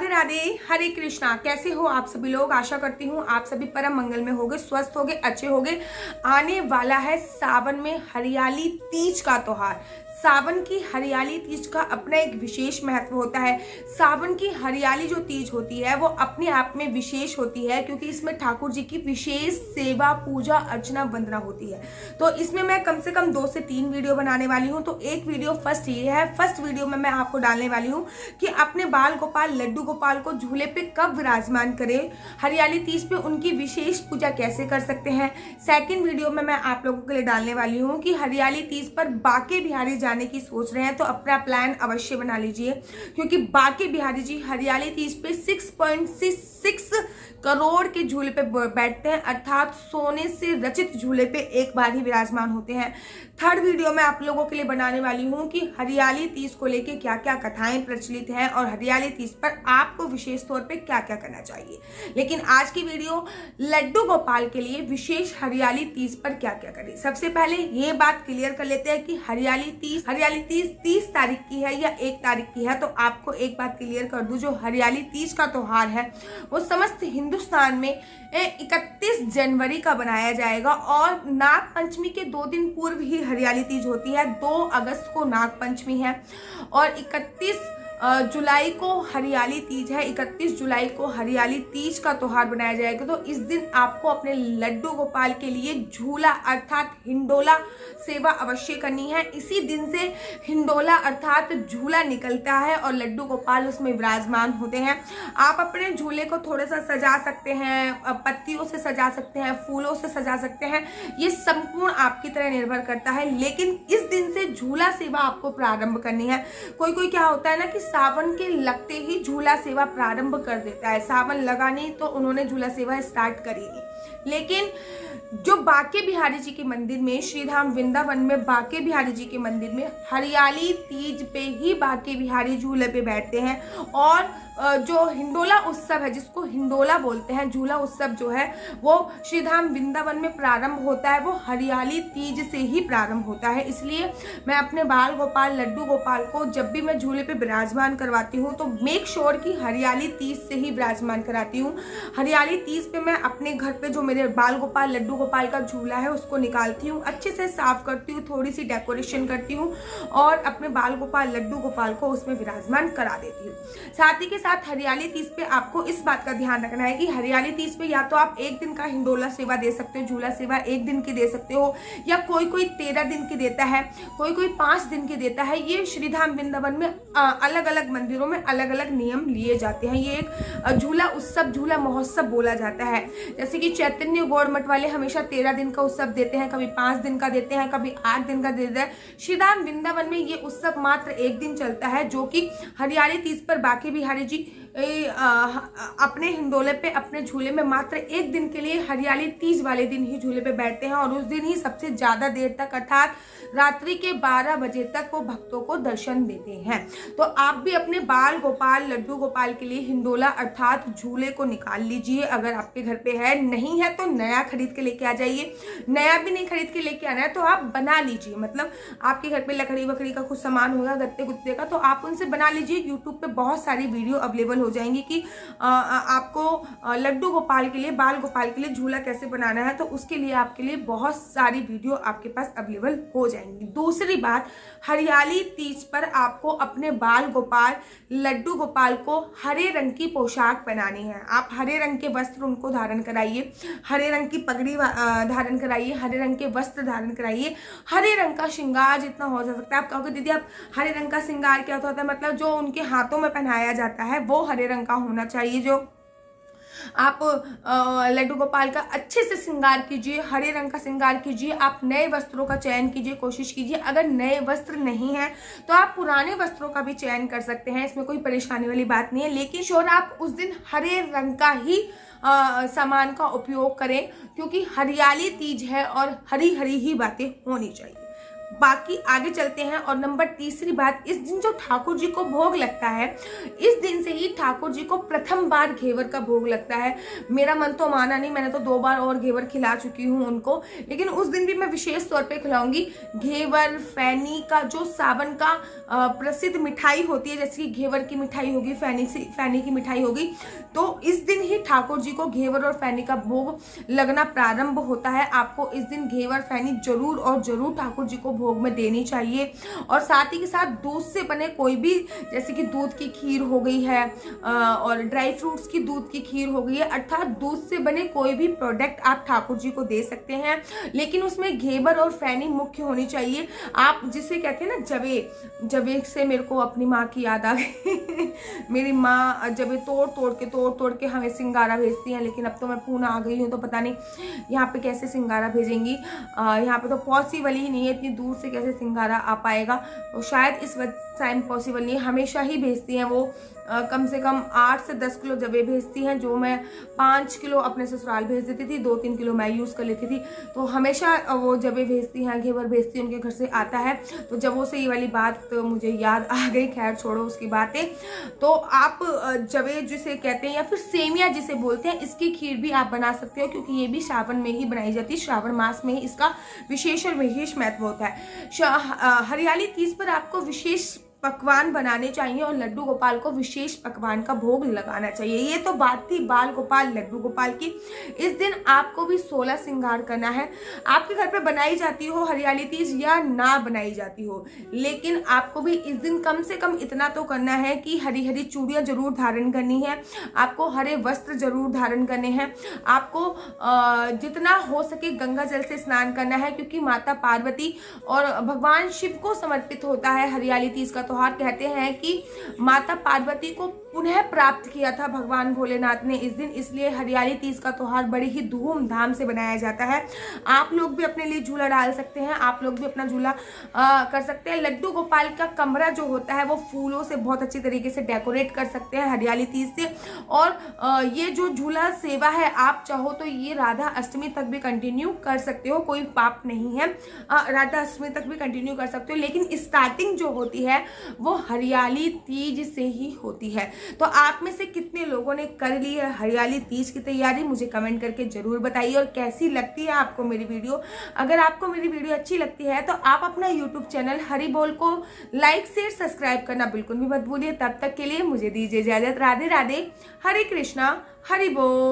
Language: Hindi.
राधे राधे, हरे कृष्णा। कैसे हो आप सभी लोग? आशा करती हूँ आप सभी परम मंगल में होगे, स्वस्थ होगे, अच्छे होगे। आने वाला है सावन में हरियाली तीज का त्योहार। सावन की हरियाली तीज का अपना एक विशेष महत्व होता है। सावन की हरियाली जो तीज होती है वो अपने आप में विशेष होती है, क्योंकि इसमें ठाकुर जी की विशेष सेवा, पूजा, अर्चना, वंदना होती है। तो इसमें मैं कम से कम 2 से 3 वीडियो बनाने वाली हूँ। तो एक वीडियो फर्स्ट ये है, फर्स्ट वीडियो में मैं आपको डालने वाली हूँ कि अपने बाल गोपाल, लड्डू गोपाल को झूले पे कब विराजमान करें, हरियाली तीज पे उनकी विशेष पूजा कैसे कर सकते हैं। सेकंड वीडियो में मैं आप लोगों के लिए डालने वाली हूँ कि हरियाली तीज पर बाके बिहारी जाने की सोच रहे हैं तो अपना प्लान अवश्य बना लीजिए, क्योंकि बाके बिहारी जी हरियाली तीज पे 6.66 करोड़ के झूले पे बैठते हैं, अर्थात सोने से रचित झूले पे एक बार ही विराजमान होते हैं। थर्ड वीडियो में आप लोगों के लिए बनाने वाली हूँ कि हरियाली तीज को लेके क्या क्या कथाएं प्रचलित हैं और हरियाली तीज पर आपको विशेष तौर पे क्या क्या करना चाहिए। लेकिन आज की वीडियो लड्डू गोपाल के लिए विशेष हरियाली तीज पर क्या क्या करें। सबसे पहले ये बात क्लियर कर लेते हैं कि हरियाली तीज 30 तारीख की है या 1 तारीख की है। तो आपको एक बात क्लियर कर दूं, जो हरियाली तीज का त्योहार है वो समस्त हिंदुस्तान में 31 जनवरी का बनाया जाएगा और नाग पंचमी के 2 दिन पूर्व ही हरियाली तीज होती है। 2 अगस्त को नाग पंचमी है और 31 जुलाई को हरियाली तीज है। 31 जुलाई को हरियाली तीज का त्योहार बनाया जाएगा। तो इस दिन आपको अपने लड्डू गोपाल के लिए झूला अर्थात हिंडोला सेवा अवश्य करनी है। इसी दिन से हिंडोला अर्थात झूला निकलता है और लड्डू गोपाल उसमें विराजमान होते हैं। आप अपने झूले को थोड़ा सा सजा सकते हैं, पत्तियों से सजा सकते हैं, फूलों से सजा सकते हैं, ये संपूर्ण आपकी तरह निर्भर करता है। लेकिन इस दिन से झूला सेवा आपको प्रारंभ करनी है। कोई क्या होता है ना कि सावन के लगते ही झूला सेवा प्रारंभ कर देता है। सावन लगा नहीं तो उन्होंने झूला सेवा स्टार्ट करी नहीं। लेकिन जो बाके बिहारी जी के मंदिर में, श्रीधाम वृंदावन में बाके बिहारी जी के मंदिर में हरियाली तीज पे ही बाके बिहारी झूले पे बैठते हैं। और जो हिंडोला उत्सव है, जिसको हिंडोला बोलते हैं, झूला उत्सव जो है वो श्रीधाम वृंदावन में प्रारंभ होता है, वो हरियाली तीज से ही प्रारंभ होता है। इसलिए मैं अपने बाल गोपाल, लड्डू गोपाल को जब भी मैं झूले पे विराजमान करवाती हूँ तो मेक श्योर कि हरियाली तीज से ही विराजमान कराती हूँ। हरियाली तीज पे मैं अपने घर पे जो मेरे बाल गोपाल, लड्डू गोपाल का झूला है उसको निकालती हूँ, अच्छे से साफ करती हूँ, थोड़ी सी डेकोरेशन करती हूँ और अपने बाल गोपाल, लड्डू गोपाल को उसमें विराजमान करा देती हूँ। साथ ही के साथ हरियाली तीज पे आपको इस बात का ध्यान रखना है कि हरियाली तीज पे या तो आप 1 दिन का हिंडोला सेवा दे सकते हो, झूला सेवा 1 दिन की दे सकते हो, या कोई 13 दिन की देता है, कोई 5 दिन की देता है। ये श्रीधाम वृंदावन में अलग अलग मंदिरों में अलग अलग नियम लिए जाते हैं। ये एक झूला उत्सव, झूला महोत्सव बोला जाता है। जैसे कि चैतन्य गौड़ मठ वाले हमेशा 13 दिन का उत्सव देते हैं, कभी 5 दिन का देते हैं, कभी 8 दिन का देते हैं। श्रीधाम वृंदावन में ये उत्सव मात्र 1 दिन चलता है, जो कि हरियाली तीज पर बाके बिहारी जी अपने हिंडोले पे, अपने झूले में मात्र 1 दिन के लिए हरियाली तीज वाले दिन ही झूले पे बैठते हैं और उस दिन ही सबसे ज्यादा देर तक अर्थात रात्रि के 12 बजे तक वो भक्तों को दर्शन देते हैं। तो आप भी अपने बाल गोपाल, लड्डू गोपाल के लिए हिंडोला अर्थात झूले को निकाल लीजिए। अगर आपके घर पे है, नहीं है तो नया खरीद के लेके आ जाइए। नया भी नहीं खरीद के लेके आना है तो आप बना लीजिए। मतलब आपके घर पे लकड़ी वकड़ी का कुछ सामान होगा, गत्ते गुत्ते का, तो आप उनसे बना लीजिए। यूट्यूब पे बहुत सारी वीडियो अवेलेबल हो जाएंगी कि आपको लड्डू गोपाल के लिए, बाल गोपाल के लिए झूला कैसे बनाना है। तो उसके लिए आपके लिए बहुत सारी वीडियो आपके पास अवेलेबल हो जाएंगी। दूसरी बात, हरियाली तीज पर आपको अपने बाल गोपाल, लड्डू गोपाल को हरे रंग की पोशाक पहनानी है। आप हरे रंग के वस्त्र उनको धारण कराइए, हरे रंग की पगड़ी धारण कराइए, हरे रंग के वस्त्र धारण कराइए, हरे रंग का श्रृंगार जितना हो सकता है। आप कहोगे दीदी आप हरे रंग का श्रृंगार क्या होता है? मतलब जो उनके हाथों में पहनाया जाता है वो हरे रंग का होना चाहिए। जो आप लड्डू गोपाल का अच्छे से श्रृंगार कीजिए, हरे रंग का श्रृंगार कीजिए। आप नए वस्त्रों का चयन कीजिए, कोशिश कीजिए। अगर नए वस्त्र नहीं है तो आप पुराने वस्त्रों का भी चयन कर सकते हैं, इसमें कोई परेशानी वाली बात नहीं है। लेकिन श्योर आप उस दिन हरे रंग का ही सामान का उपयोग करें, क्योंकि हरियाली तीज है और हरी हरी ही बातें होनी चाहिए। बाकी आगे चलते हैं। और नंबर तीसरी बात, इस दिन जो ठाकुर जी को भोग लगता है, इस दिन से ही ठाकुर जी को प्रथम बार घेवर का भोग लगता है। मेरा मन तो माना नहीं, मैंने तो 2 बार और घेवर खिला चुकी हूँ उनको, लेकिन उस दिन भी मैं विशेष तौर पे खिलाऊंगी। घेवर, फैनी का जो सावन का प्रसिद्ध मिठाई होती है, जैसे कि घेवर की मिठाई होगी, फैनी की मिठाई होगी, तो इस दिन ही ठाकुर जी को घेवर और फैनी का भोग लगना प्रारंभ होता है। आपको इस दिन घेवर, फैनी जरूर और जरूर ठाकुर जी को भोग में देनी चाहिए। और साथ ही के साथ दूध से बने कोई भी, जैसे कि दूध की खीर हो गई है और ड्राई फ्रूट्स की दूध की खीर हो गई है, अर्थात दूध से बने कोई भी प्रोडक्ट आप ठाकुर जी को दे सकते हैं, लेकिन उसमें घेवर और फैनी मुख्य होनी चाहिए। आप जिसे कहते हैं ना जवे से मेरे को अपनी माँ की याद आ गई मेरी माँ जवे तोड़ के हमें सिंगारा भेजती हैं, लेकिन अब तो मैं पूना आ गई हूँ तो पता नहीं यहाँ पे कैसे सिंगारा भेजेंगी। यहाँ पे तो पॉसिबल ही नहीं है, इतनी दूर से कैसे सिंगारा आ पाएगा, तो शायद इस टाइम पॉसिबल नहीं है। हमेशा ही भेजती हैं वो, कम से कम 8 से 10 किलो जवे भेजती हैं, जो मैं 5 किलो अपने ससुराल भेज देती थी, 2-3 किलो मैं यूज़ कर लेती थी। तो हमेशा वो जवे भेजती हैं, घेवर भेजती हैं, उनके घर से आता है। तो जबों से ये वाली बात तो मुझे याद आ गई, खैर छोड़ो उसकी बातें। तो आप जवे जिसे कहते हैं या फिर सेमिया जिसे बोलते हैं, इसकी खीर भी आप बना सकते हो, क्योंकि ये भी श्रावण में ही बनाई जाती है, श्रावण मास में ही इसका विशेष और विशेष महत्व होता है। हरियाली तीज पर आपको विशेष पकवान बनाने चाहिए और लड्डू गोपाल को विशेष पकवान का भोग लगाना चाहिए। ये तो बात थी बाल गोपाल, लड्डू गोपाल की। इस दिन आपको भी 16 श्रृंगार करना है। आपके घर पे बनाई जाती हो हरियाली तीज या ना बनाई जाती हो, लेकिन आपको भी इस दिन कम से कम इतना तो करना है कि हरी हरी चूड़ियाँ जरूर धारण करनी है, आपको हरे वस्त्र जरूर धारण करने हैं, आपको जितना हो सके गंगा जल से स्नान करना है, क्योंकि माता पार्वती और भगवान शिव को समर्पित होता है हरियाली तीज का त्योहार। कहते हैं कि माता पार्वती को पुनः प्राप्त किया था भगवान भोलेनाथ ने इस दिन, इसलिए हरियाली तीज का त्योहार बड़ी ही धूमधाम से बनाया जाता है। आप लोग भी अपने लिए झूला डाल सकते हैं, आप लोग भी अपना झूला कर सकते हैं। लड्डू गोपाल का कमरा जो होता है वो फूलों से बहुत अच्छी तरीके से डेकोरेट कर सकते हैं हरियाली तीज से। और ये जो झूला सेवा है, आप चाहो तो ये राधा अष्टमी तक भी कंटिन्यू कर सकते हो, कोई पाप नहीं है, राधा अष्टमी तक भी कंटिन्यू कर सकते हो, लेकिन स्टार्टिंग जो होती है वो हरियाली तीज से ही होती है। तो आप में से कितने लोगों ने कर ली है हरियाली तीज की तैयारी, मुझे कमेंट करके जरूर बताइए। और कैसी लगती है आपको मेरी वीडियो। अगर आपको मेरी वीडियो अच्छी लगती है तो आप अपना यूट्यूब चैनल हरि बोल को लाइक शेयर सब्सक्राइब करना बिल्कुल भी मत भूलिए। तब तक के लिए मुझे दीजिए इजाजत। राधे राधे, हरे कृष्णा, हरि बोल।